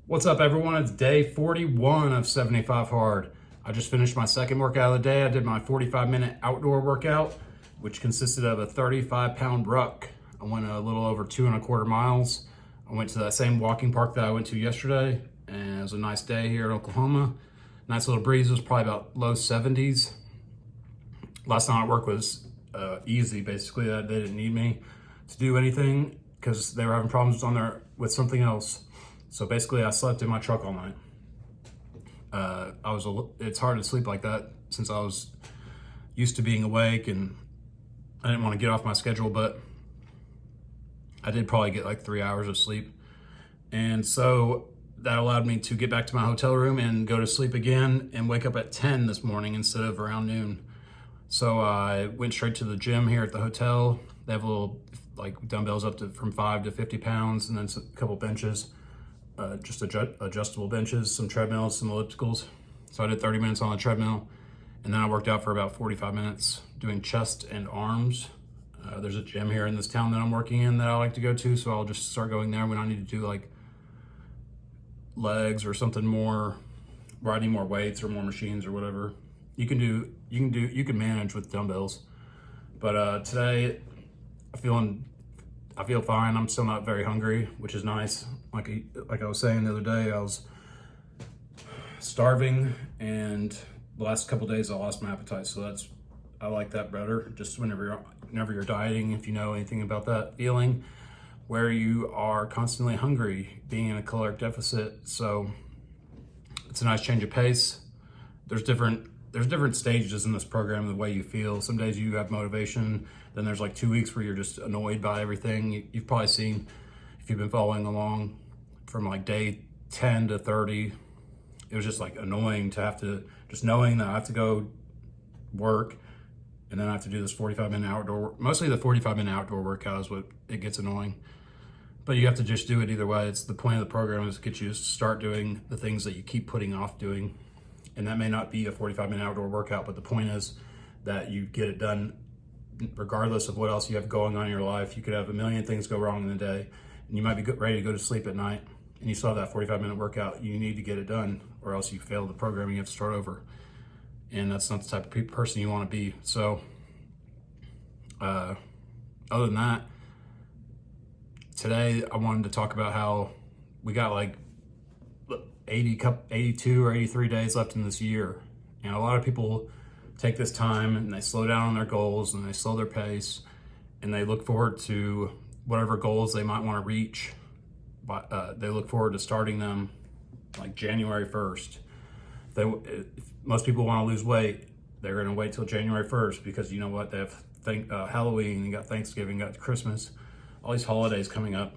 What's up, everyone? It's day 41 of 75 Hard. I just finished my second workout of the day. I did my 45-minute outdoor workout, which consisted of a 35-pound ruck. I went a little over 2.25 miles. I went to that same walking park that I went to yesterday, and it was a nice day here in Oklahoma. Nice little breeze. It was probably about low 70s. Last night at work was easy. Basically, they didn't need me to do anything because they were having problems on there with something else. So basically, I slept in my truck all night. It's hard to sleep like that since I was used to being awake, and I didn't want to get off my schedule, but I did probably get like 3 hours of sleep. And so that allowed me to get back to my hotel room and go to sleep again and wake up at 10 this morning instead of around noon. So I went straight to the gym here at the hotel. They have little like dumbbells up to from 5 to 50 pounds, and then a couple benches. Just adjustable benches, some treadmills, some ellipticals. So I did 30 minutes on the treadmill, and then I worked out for about 45 minutes doing chest and arms. There's a gym here in this town that I'm working in that I like to go to, so I'll just start going there when I need to do like legs or something more, where I need more weights or more machines or whatever. You can manage with dumbbells. But today I feel fine. I'm still not very hungry, which is nice. Like I was saying the other day, I was starving, and the last couple days I lost my appetite. So I like that better. Just whenever you're dieting, if you know anything about that feeling, where you are constantly hungry, being in a caloric deficit. So it's a nice change of pace. There's different stages in this program, the way you feel. Some days you have motivation, then there's like 2 weeks where you're just annoyed by everything. You've probably seen, if you've been following along, from like day 10 to 30, it was just like annoying to have to, just knowing that I have to go work and then I have to do this 45-minute outdoor, mostly the 45-minute outdoor workout is what it gets annoying. But you have to just do it either way. It's the point of the program is to get you to start doing the things that you keep putting off doing. And that may not be a 45-minute outdoor workout, but the point is that you get it done regardless of what else you have going on in your life. You could have a million things go wrong in the day, and you might be ready to go to sleep at night, and you still have that 45-minute workout. You need to get it done, or else you fail the program and you have to start over. And that's not the type of person you want to be. So other than that, today I wanted to talk about how we got like 82 or 83 days left in this year. And a lot of people take this time and they slow down on their goals and they slow their pace and they look forward to whatever goals they might want to reach. But they look forward to starting them like January 1st. If most people want to lose weight, they're going to wait till January 1st because you know what? They have Halloween, you got Thanksgiving, you got Christmas, all these holidays coming up.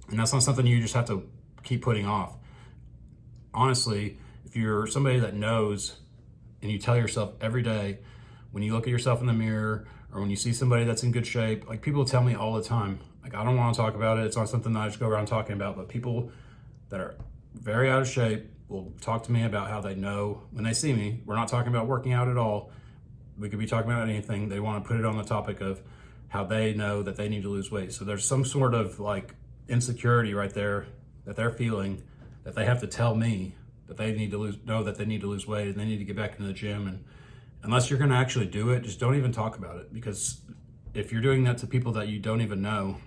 And that's not something you just have to keep putting off. Honestly, if you're somebody that knows and you tell yourself every day, when you look at yourself in the mirror or when you see somebody that's in good shape, like people tell me all the time, like I don't want to talk about it. It's not something that I just go around talking about, but people that are very out of shape will talk to me about how they know when they see me. We're not talking about working out at all. We could be talking about anything. They want to put it on the topic of how they know that they need to lose weight. So there's some sort of like insecurity right there that they're feeling, that they have to tell me that they need to know that they need to lose weight and they need to get back into the gym. And unless you're going to actually do it, just don't even talk about it. Because if you're doing that to people that you don't even know,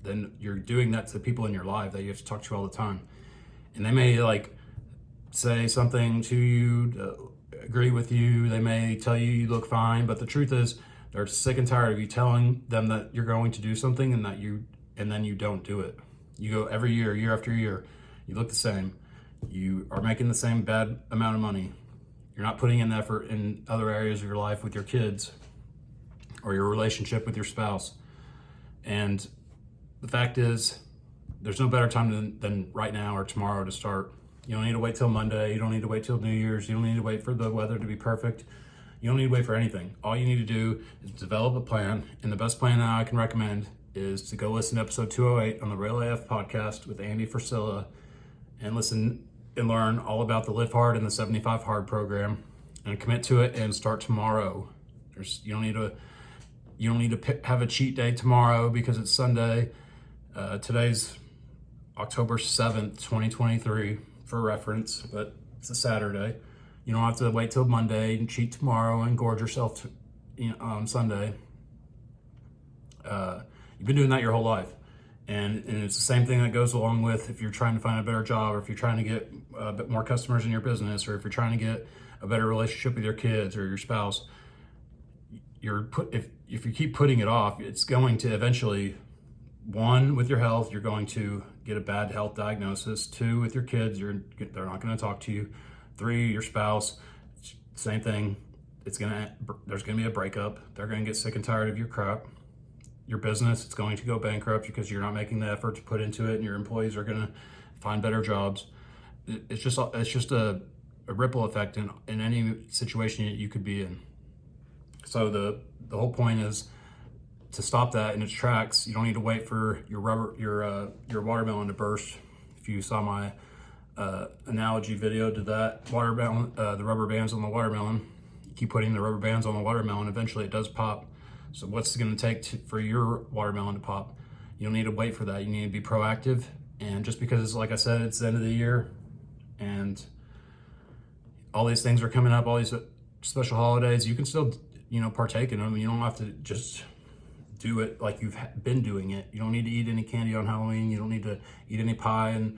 then you're doing that to people in your life that you have to talk to all the time. And they may like say something to you, agree with you. They may tell you you look fine, but the truth is they're sick and tired of you telling them that you're going to do something and then you don't do it. You go every year after year, you look the same. You are making the same bad amount of money. You're not putting in effort in other areas of your life with your kids or your relationship with your spouse. And the fact is, there's no better time than right now or tomorrow to start. You don't need to wait till Monday. You don't need to wait till New Year's. You don't need to wait for the weather to be perfect. You don't need to wait for anything. All you need to do is develop a plan. And the best plan that I can recommend is to go listen to episode 208 on the Rail AF podcast with Andy Frisella and listen and learn all about the Live Hard and the 75 Hard program and commit to it and start tomorrow. You don't need to have a cheat day tomorrow because it's Sunday. Today's October 7th, 2023 for reference, but it's a Saturday. You don't have to wait till Monday and cheat tomorrow and gorge yourself on Sunday. You've been doing that your whole life. And it's the same thing that goes along with if you're trying to find a better job, or if you're trying to get a bit more customers in your business, or if you're trying to get a better relationship with your kids or your spouse. If you keep putting it off, it's going to eventually, one, with your health, you're going to get a bad health diagnosis. Two, with your kids, they're not going to talk to you. Three, your spouse, same thing. There's going to be a breakup. They're going to get sick and tired of your crap. Your business, it's going to go bankrupt because you're not making the effort to put into it, and your employees are going to find better jobs. It's just a ripple effect in any situation that you could be in. So the whole point is to stop that in its tracks. You don't need to wait for your watermelon to burst. If you saw my analogy video to that watermelon, the rubber bands on the watermelon, you keep putting the rubber bands on the watermelon, eventually it does pop. So what's it going to take for your watermelon to pop? You don't need to wait for that. You need to be proactive. And just because, like I said, it's the end of the year and all these things are coming up, all these special holidays, you can still, partake in them. You don't have to just do it like you've been doing it. You don't need to eat any candy on Halloween. You don't need to eat any pie and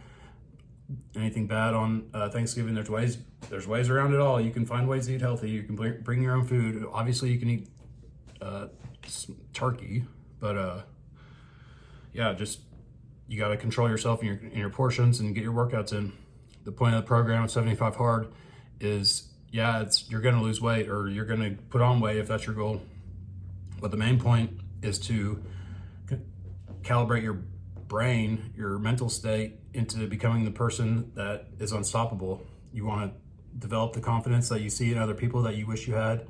anything bad on Thanksgiving. There's ways around it all. You can find ways to eat healthy. You can bring your own food. Obviously, you can eat turkey, but just you got to control yourself in your portions and get your workouts in. The point of the program at 75 Hard is, you're going to lose weight, or you're going to put on weight if that's your goal. But the main point is to calibrate your brain, your mental state, into becoming the person that is unstoppable. You want to develop the confidence that you see in other people that you wish you had.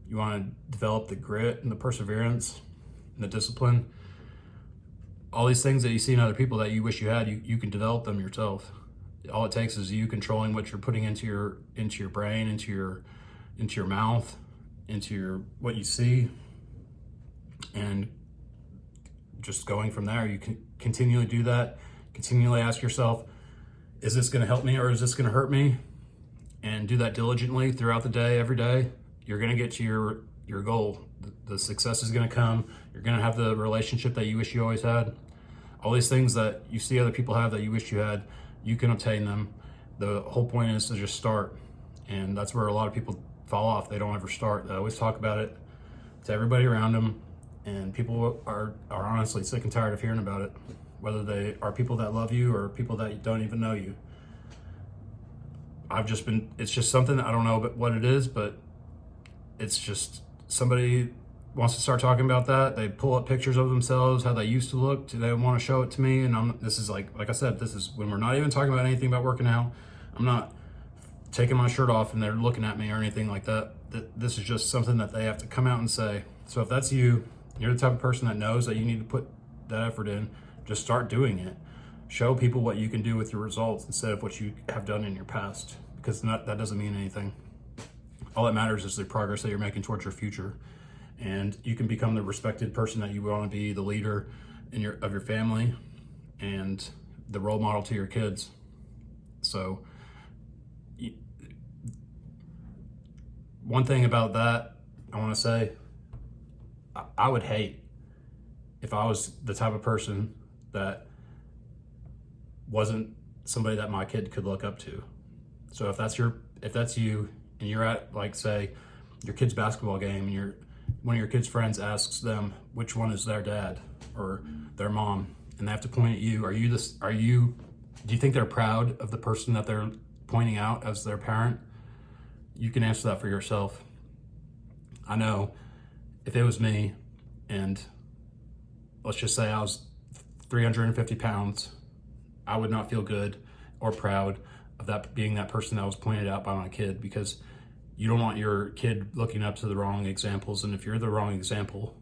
You want to develop the grit and the perseverance and the discipline. All these things that you see in other people that you wish you had, you can develop them yourself. All it takes is you controlling what you're putting into your brain, into your mouth, into what you see, and just going from there. You can continually do that. Continually ask yourself, is this going to help me or is this going to hurt me? And do that diligently throughout the day, every day. You're going to get to your goal. The success is going to come. You're going to have the relationship that you wish you always had. All these things that you see other people have that you wish you had, you can obtain them. The whole point is to just start. And that's where a lot of people fall off. They don't ever start. They always talk about it to everybody around them. And people are honestly sick and tired of hearing about it, whether they are people that love you or people that don't even know you. It's just something that I don't know what it is, but it's just somebody wants to start talking about that. They pull up pictures of themselves, how they used to look. They want to show it to me. And this is like I said, this is when we're not even talking about anything about working out. I'm not taking my shirt off and they're looking at me or anything like that. This is just something that they have to come out and say. So if that's you're the type of person that knows that you need to put that effort in, just start doing it. Show people what you can do with your results instead of what you have done in your past, because that doesn't mean anything. All that matters is the progress that you're making towards your future. And you can become the respected person that you want to be, the leader of your family, and the role model to your kids. So one thing about that, I want to say, I would hate if I was the type of person that wasn't somebody that my kid could look up to. So if that's you, and you're at, like, say, your kid's basketball game, and one of your kid's friends asks them which one is their dad or their mom, and they have to point at you. Do you think they're proud of the person that they're pointing out as their parent? You can answer that for yourself. I know if it was me, and let's just say I was 350 pounds, I would not feel good or proud of that being that person that was pointed out by my kid, because you don't want your kid looking up to the wrong examples. And if you're the wrong example,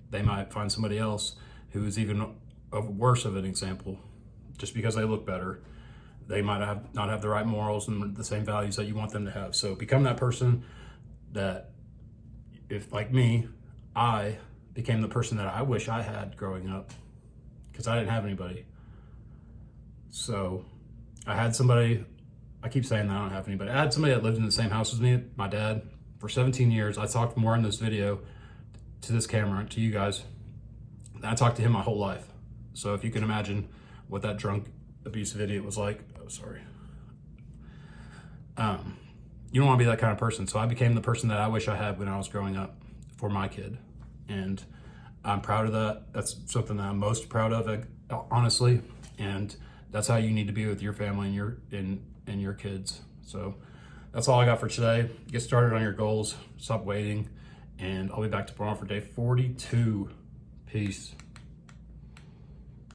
they might find somebody else who is even worse of an example. Just because they look better, they might not have the right morals and the same values that you want them to have. So become that person that, if like me, I became the person that I wish I had growing up, because I didn't have anybody. So I had somebody, I keep saying that I don't have anybody. I had somebody that lived in the same house as me, my dad, for 17 years. I talked more in this video to this camera, to you guys, than I talked to him my whole life. So if you can imagine what that drunk abusive idiot was like, oh, sorry. You don't want to be that kind of person. So I became the person that I wish I had when I was growing up for my kid. And I'm proud of that. That's something that I'm most proud of, honestly. And that's how you need to be with your family and your kids. So that's all I got for today. Get started on your goals. Stop waiting. And I'll be back tomorrow for day 42. Peace.